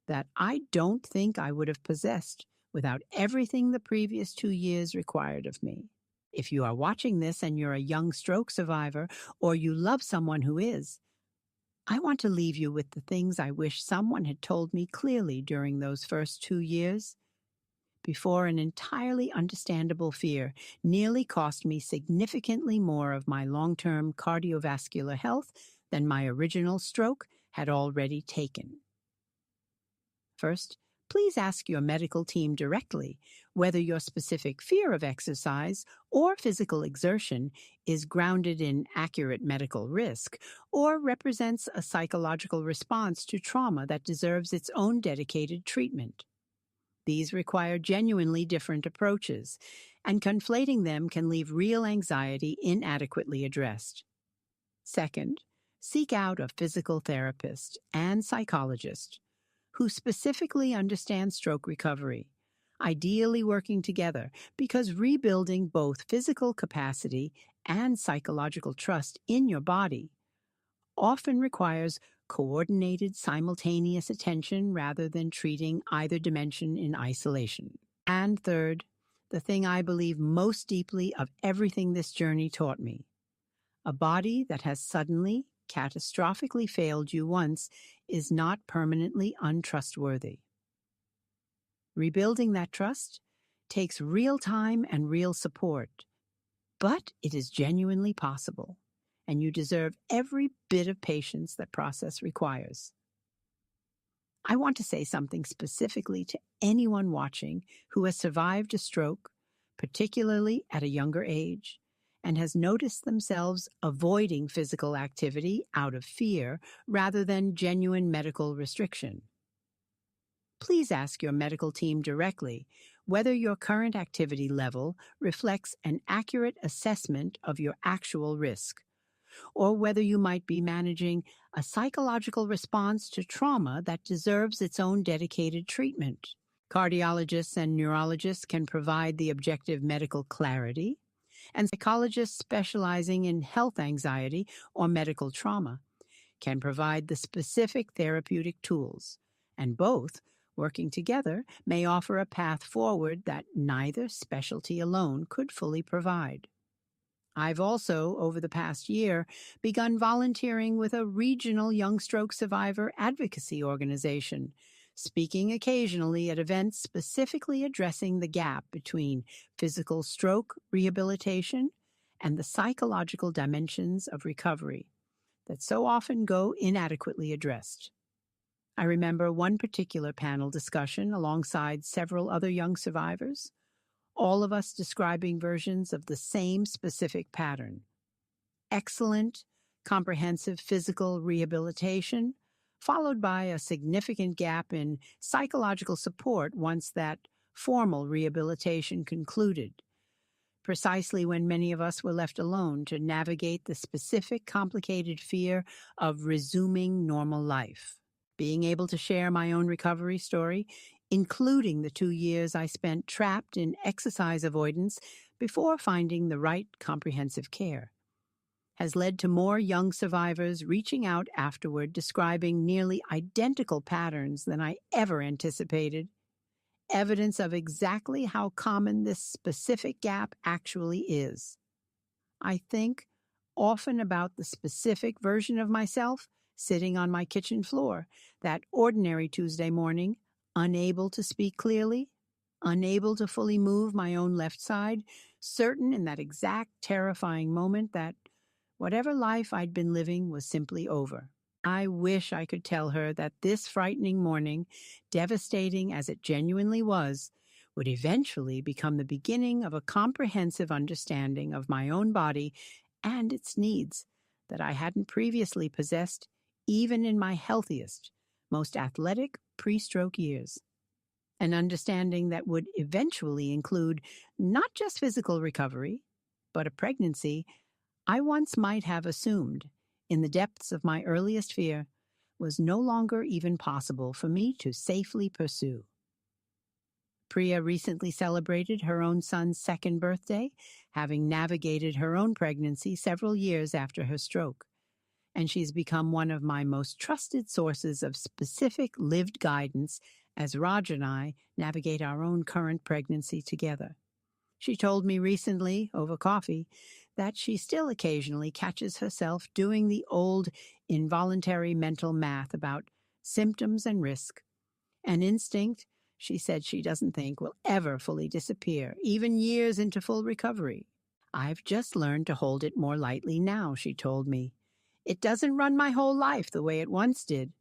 that I don't think I would have possessed without everything the previous 2 years required of me. If you are watching this and you're a young stroke survivor, or you love someone who is, I want to leave you with the things I wish someone had told me clearly during those first 2 years, before an entirely understandable fear nearly cost me significantly more of my long-term cardiovascular health than my original stroke had already taken. First, please ask your medical team directly whether your specific fear of exercise or physical exertion is grounded in accurate medical risk or represents a psychological response to trauma that deserves its own dedicated treatment. These require genuinely different approaches, and conflating them can leave real anxiety inadequately addressed. Second, seek out a physical therapist and psychologist who specifically understand stroke recovery, ideally working together, because rebuilding both physical capacity and psychological trust in your body often requires coordinated, simultaneous attention rather than treating either dimension in isolation. And third, the thing I believe most deeply of everything this journey taught me: a body that has suddenly, catastrophically failed you once is not permanently untrustworthy. Rebuilding that trust takes real time and real support, but it is genuinely possible, and you deserve every bit of patience that process requires. I want to say something specifically to anyone watching who has survived a stroke, particularly at a younger age, and has noticed themselves avoiding physical activity out of fear rather than genuine medical restriction. Please ask your medical team directly whether your current activity level reflects an accurate assessment of your actual risk, or whether you might be managing a psychological response to trauma that deserves its own dedicated treatment. Cardiologists and neurologists can provide the objective medical clarity, and psychologists specializing in health anxiety or medical trauma can provide the specific therapeutic tools, and both, working together, may offer a path forward that neither specialty alone could fully provide. I've also, over the past year, begun volunteering with a regional young stroke survivor advocacy organization, speaking occasionally at events specifically addressing the gap between physical stroke rehabilitation and the psychological dimensions of recovery that so often go inadequately addressed. I remember one particular panel discussion alongside several other young survivors, all of us describing versions of the same specific pattern: excellent, comprehensive physical rehabilitation, followed by a significant gap in psychological support once that formal rehabilitation concluded, precisely when many of us were left alone to navigate the specific complicated fear of resuming normal life. Being able to share my own recovery story including the 2 years I spent trapped in exercise avoidance before finding the right comprehensive care, has led to more young survivors reaching out afterward describing nearly identical patterns than I ever anticipated, evidence of exactly how common this specific gap actually is. I think often about the specific version of myself sitting on my kitchen floor that ordinary Tuesday morning, unable to speak clearly, unable to fully move my own left side, certain in that exact terrifying moment that whatever life I'd been living was simply over. I wish I could tell her that this frightening morning, devastating as it genuinely was, would eventually become the beginning of a comprehensive understanding of my own body and its needs that I hadn't previously possessed even in my healthiest, most athletic pre-stroke years. An understanding that would eventually include not just physical recovery, but a pregnancy I once might have assumed, in the depths of my earliest fear, was no longer even possible for me to safely pursue. Priya recently celebrated her own son's second birthday, having navigated her own pregnancy several years after her stroke, and she's become one of my most trusted sources of specific lived guidance as Raj and I navigate our own current pregnancy together. She told me recently, over coffee, that she still occasionally catches herself doing the old involuntary mental math about symptoms and risk. An instinct, she said, she doesn't think will ever fully disappear, even years into full recovery. I've just learned to hold it more lightly now, she told me. It doesn't run my whole life the way it once did.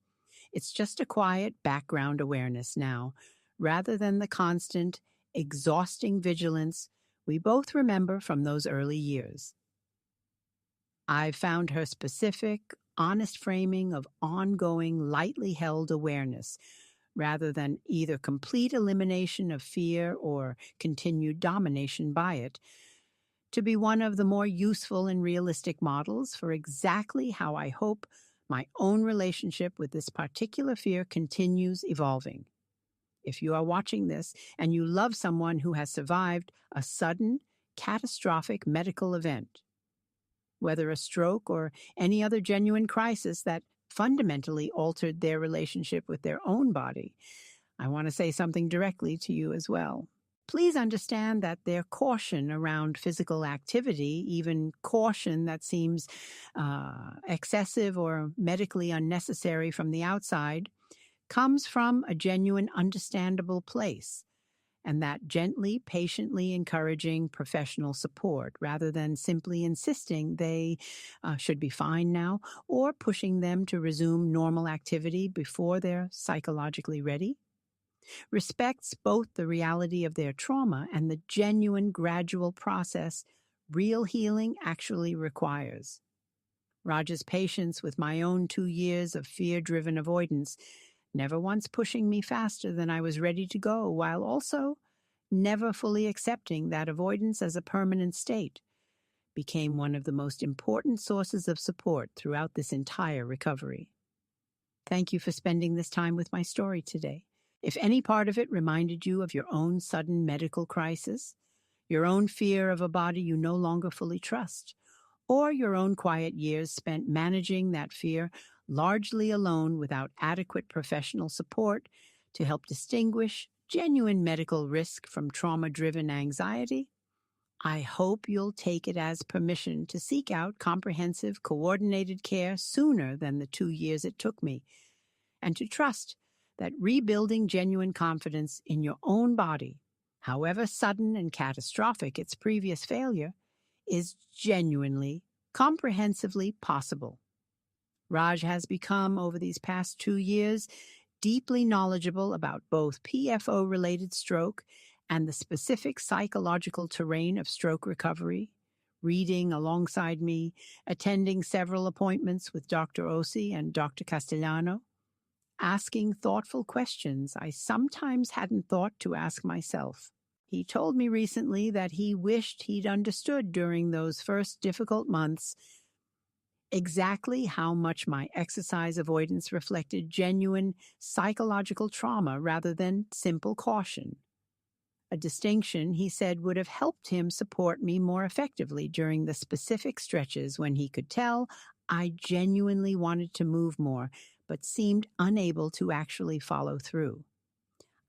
It's just a quiet background awareness now, rather than the constant, exhausting vigilance we both remember from those early years. I've found her specific, honest framing of ongoing, lightly held awareness, rather than either complete elimination of fear or continued domination by it, to be one of the more useful and realistic models for exactly how I hope my own relationship with this particular fear continues evolving. If you are watching this and you love someone who has survived a sudden, catastrophic medical event, whether a stroke or any other genuine crisis that fundamentally altered their relationship with their own body, I want to say something directly to you as well. Please understand that their caution around physical activity, even caution that seems excessive or medically unnecessary from the outside, comes from a genuine, understandable place, and that gently, patiently encouraging professional support rather than simply insisting they should be fine now or pushing them to resume normal activity before they're psychologically ready, respects both the reality of their trauma and the genuine, gradual process real healing actually requires. Raj's patience with my own 2 years of fear-driven avoidance, never once pushing me faster than I was ready to go, while also never fully accepting that avoidance as a permanent state, became one of the most important sources of support throughout this entire recovery. Thank you for spending this time with my story today. If any part of it reminded you of your own sudden medical crisis, your own fear of a body you no longer fully trust, or your own quiet years spent managing that fear largely alone without adequate professional support to help distinguish genuine medical risk from trauma-driven anxiety, I hope you'll take it as permission to seek out comprehensive, coordinated care sooner than the 2 years it took me, and to trust that rebuilding genuine confidence in your own body, however sudden and catastrophic its previous failure, is genuinely, comprehensively possible. Raj has become, over these past 2 years, deeply knowledgeable about both PFO-related stroke and the specific psychological terrain of stroke recovery, reading alongside me, attending several appointments with Dr. Osi and Dr. Castellano, asking thoughtful questions I sometimes hadn't thought to ask myself. He told me recently that he wished he'd understood during those first difficult months exactly how much my exercise avoidance reflected genuine psychological trauma rather than simple caution. A distinction he said would have helped him support me more effectively during the specific stretches when he could tell I genuinely wanted to move more, but seemed unable to actually follow through.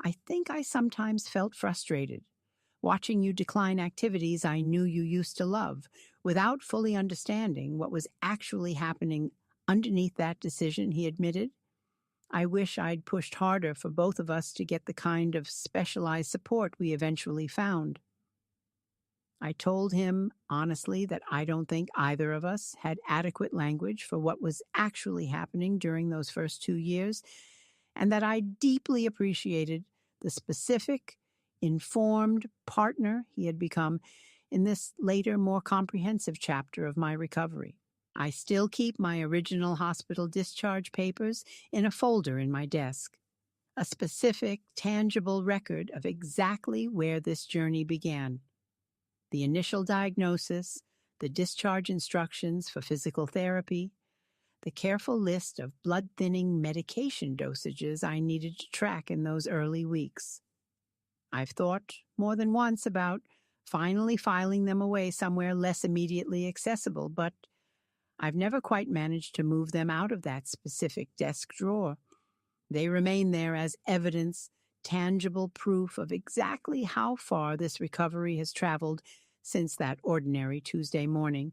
I think I sometimes felt frustrated, watching you decline activities I knew you used to love, without fully understanding what was actually happening underneath that decision, he admitted. I wish I'd pushed harder for both of us to get the kind of specialized support we eventually found. I told him, honestly, that I don't think either of us had adequate language for what was actually happening during those first 2 years, and that I deeply appreciated the specific, informed partner he had become in this later, more comprehensive chapter of my recovery. I still keep my original hospital discharge papers in a folder in my desk, a specific, tangible record of exactly where this journey began. The initial diagnosis, the discharge instructions for physical therapy, the careful list of blood-thinning medication dosages I needed to track in those early weeks. I've thought more than once about finally filing them away somewhere less immediately accessible, but I've never quite managed to move them out of that specific desk drawer. They remain there as evidence, tangible proof of exactly how far this recovery has traveled since that ordinary Tuesday morning,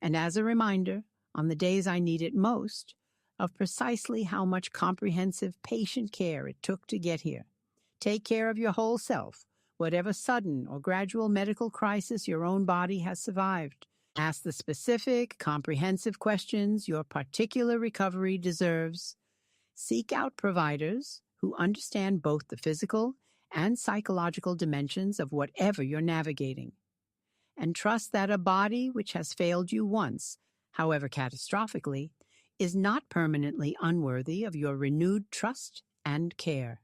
and as a reminder, on the days I need it most, of precisely how much comprehensive patient care it took to get here. Take care of your whole self, whatever sudden or gradual medical crisis your own body has survived. Ask the specific, comprehensive questions your particular recovery deserves. Seek out providers who understand both the physical and psychological dimensions of whatever you're navigating. And trust that a body which has failed you once, however catastrophically, is not permanently unworthy of your renewed trust and care.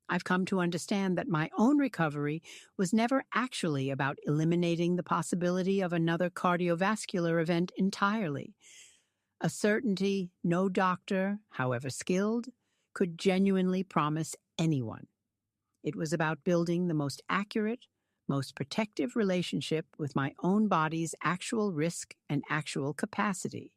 I've come to understand that my own recovery was never actually about eliminating the possibility of another cardiovascular event entirely, a certainty no doctor, however skilled, could genuinely promise anyone. It was about building the most accurate, most protective relationship with my own body's actual risk and actual capacity,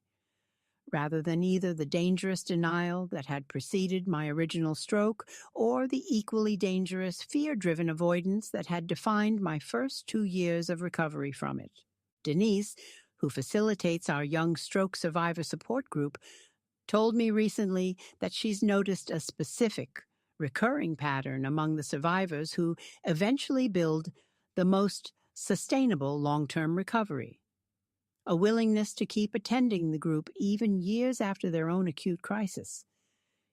rather than either the dangerous denial that had preceded my original stroke or the equally dangerous fear-driven avoidance that had defined my first 2 years of recovery from it. Denise, who facilitates our young stroke survivor support group, told me recently that she's noticed a specific, recurring pattern among the survivors who eventually build the most sustainable long-term recovery. A willingness to keep attending the group even years after their own acute crisis,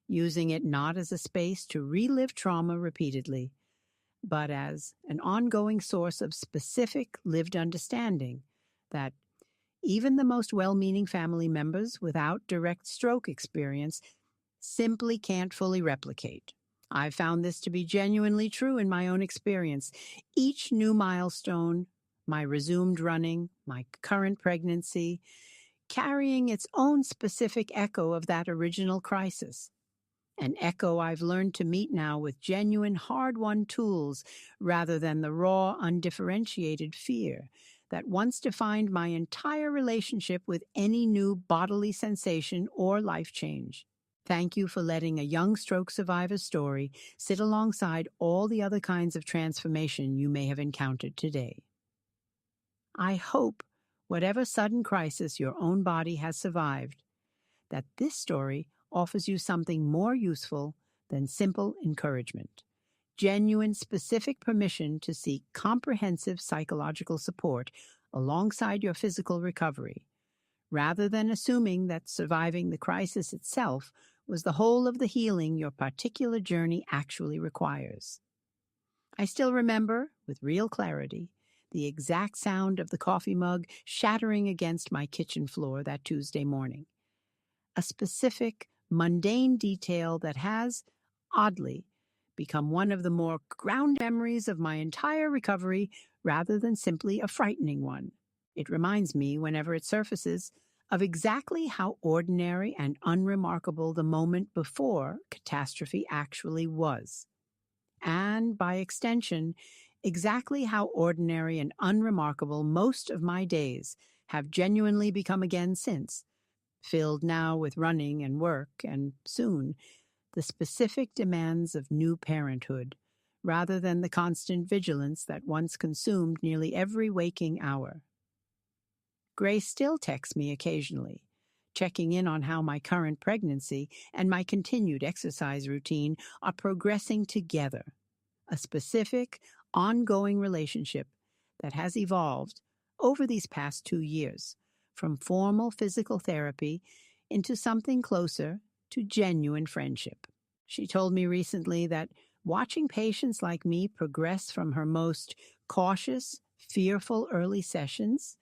using it not as a space to relive trauma repeatedly, but as an ongoing source of specific lived understanding that even the most well-meaning family members without direct stroke experience simply can't fully replicate. I've found this to be genuinely true in my own experience. Each new milestone, my resumed running, my current pregnancy, carrying its own specific echo of that original crisis. An echo I've learned to meet now with genuine hard-won tools rather than the raw, undifferentiated fear that once defined my entire relationship with any new bodily sensation or life change. Thank you for letting a young stroke survivor's story sit alongside all the other kinds of transformation you may have encountered today. I hope, whatever sudden crisis your own body has survived, that this story offers you something more useful than simple encouragement, genuine, specific permission to seek comprehensive psychological support alongside your physical recovery, rather than assuming that surviving the crisis itself was the whole of the healing your particular journey actually requires. I still remember, with real clarity, the exact sound of the coffee mug shattering against my kitchen floor that Tuesday morning. A specific, mundane detail that has, oddly, become one of the more grounded memories of my entire recovery rather than simply a frightening one. It reminds me, whenever it surfaces, of exactly how ordinary and unremarkable the moment before catastrophe actually was. And by extension, exactly how ordinary and unremarkable most of my days have genuinely become again since, filled now with running and work and, soon, the specific demands of new parenthood, rather than the constant vigilance that once consumed nearly every waking hour. Grace still texts me occasionally, checking in on how my current pregnancy and my continued exercise routine are progressing together, a specific, ongoing relationship that has evolved over these past 2 years from formal physical therapy into something closer to genuine friendship. She told me recently that watching patients like me progress from her most cautious, fearful early sessions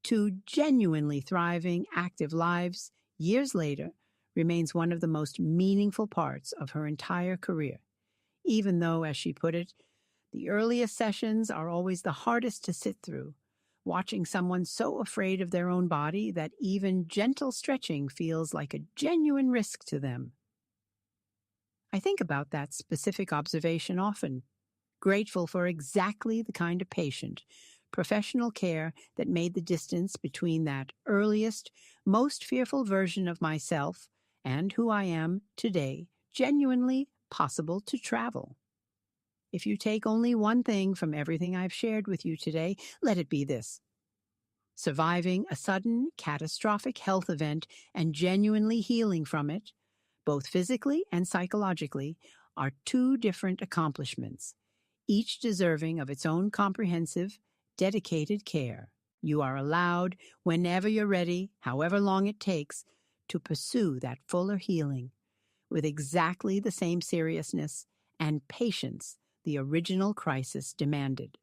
to genuinely thriving, active lives years later remains one of the most meaningful parts of her entire career, even though, as she put it, the earliest sessions are always the hardest to sit through, watching someone so afraid of their own body that even gentle stretching feels like a genuine risk to them. I think about that specific observation often, grateful for exactly the kind of patient, professional care that made the distance between that earliest, most fearful version of myself and who I am today genuinely possible to travel. If you take only one thing from everything I've shared with you today, let it be this. Surviving a sudden, catastrophic health event and genuinely healing from it, both physically and psychologically, are two different accomplishments, each deserving of its own comprehensive, dedicated care. You are allowed, whenever you're ready, however long it takes, to pursue that fuller healing with exactly the same seriousness and patience the original crisis demanded.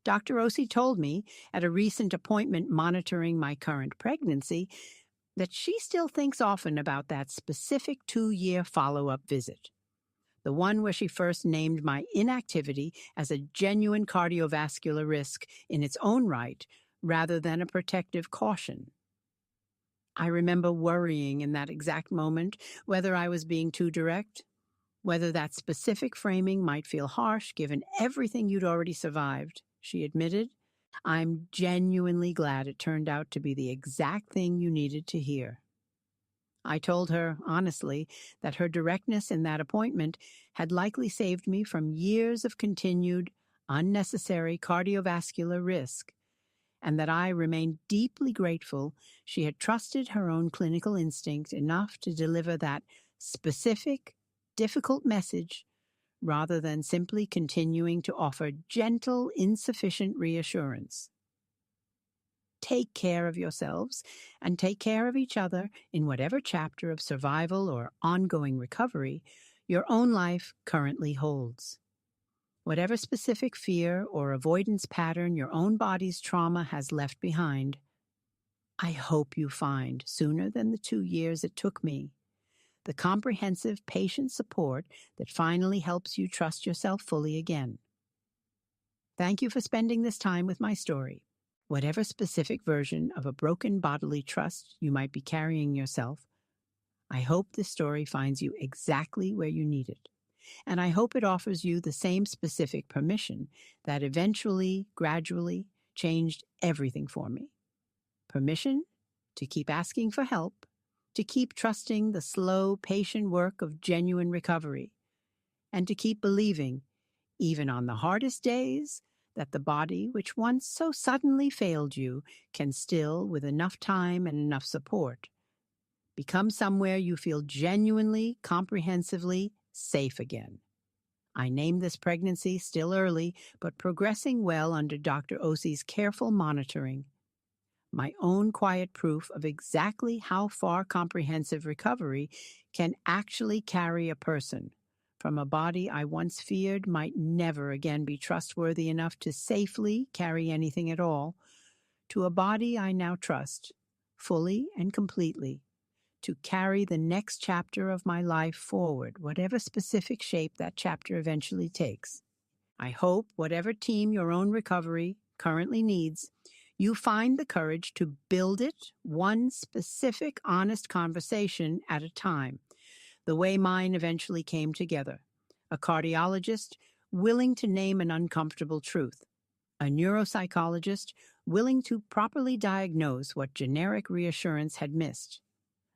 Dr. Osi told me at a recent appointment monitoring my current pregnancy that she still thinks often about that specific 2-year follow-up visit, the one where she first named my inactivity as a genuine cardiovascular risk in its own right rather than a protective caution. I remember worrying in that exact moment whether I was being too direct, whether that specific framing might feel harsh given everything you'd already survived. She admitted, "I'm genuinely glad it turned out to be the exact thing you needed to hear." I told her, honestly, that her directness in that appointment had likely saved me from years of continued, unnecessary cardiovascular risk, and that I remained deeply grateful she had trusted her own clinical instinct enough to deliver that specific, difficult message rather than simply continuing to offer gentle, insufficient reassurance. Take care of yourselves and take care of each other in whatever chapter of survival or ongoing recovery your own life currently holds. Whatever specific fear or avoidance pattern your own body's trauma has left behind, I hope you find, sooner than the 2 years it took me, the comprehensive patient support that finally helps you trust yourself fully again. Thank you for spending this time with my story. Whatever specific version of a broken bodily trust you might be carrying yourself, I hope this story finds you exactly where you need it. And I hope it offers you the same specific permission that eventually, gradually, changed everything for me. Permission to keep asking for help, to keep trusting the slow, patient work of genuine recovery, and to keep believing, even on the hardest days, that the body which once so suddenly failed you can still, with enough time and enough support, become somewhere you feel genuinely, comprehensively safe again. I name this pregnancy still early, but progressing well under Dr. Osi's careful monitoring. My own quiet proof of exactly how far comprehensive recovery can actually carry a person from a body I once feared might never again be trustworthy enough to safely carry anything at all, to a body I now trust, fully and completely, to carry the next chapter of my life forward, whatever specific shape that chapter eventually takes. I hope whatever team your own recovery currently needs, You find the courage to build it one specific, honest conversation at a time, the way mine eventually came together. A cardiologist willing to name an uncomfortable truth, a neuropsychologist willing to properly diagnose what generic reassurance had missed,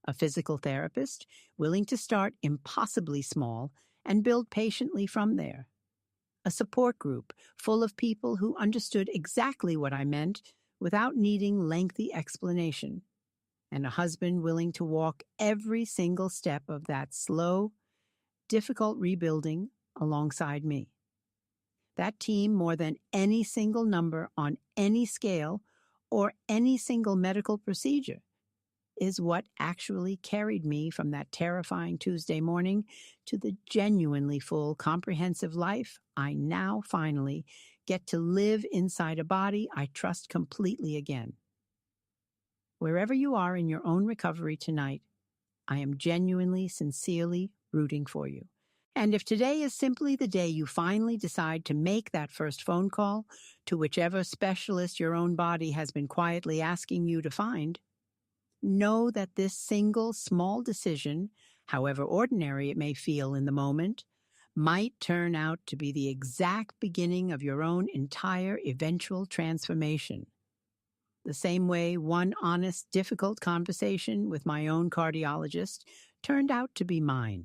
a physical therapist willing to start impossibly small and build patiently from there, a support group full of people who understood exactly what I meant without needing lengthy explanation, and a husband willing to walk every single step of that slow, difficult rebuilding alongside me. That team, more than any single number on any scale or any single medical procedure, is what actually carried me from that terrifying Tuesday morning to the genuinely full, comprehensive life I now finally get to live inside a body I trust completely again. Wherever you are in your own recovery tonight, I am genuinely, sincerely rooting for you. And if today is simply the day you finally decide to make that first phone call to whichever specialist your own body has been quietly asking you to find, know that this single small decision, however ordinary it may feel in the moment, might turn out to be the exact beginning of your own entire eventual transformation. The same way one honest, difficult conversation with my own cardiologist turned out to be mine.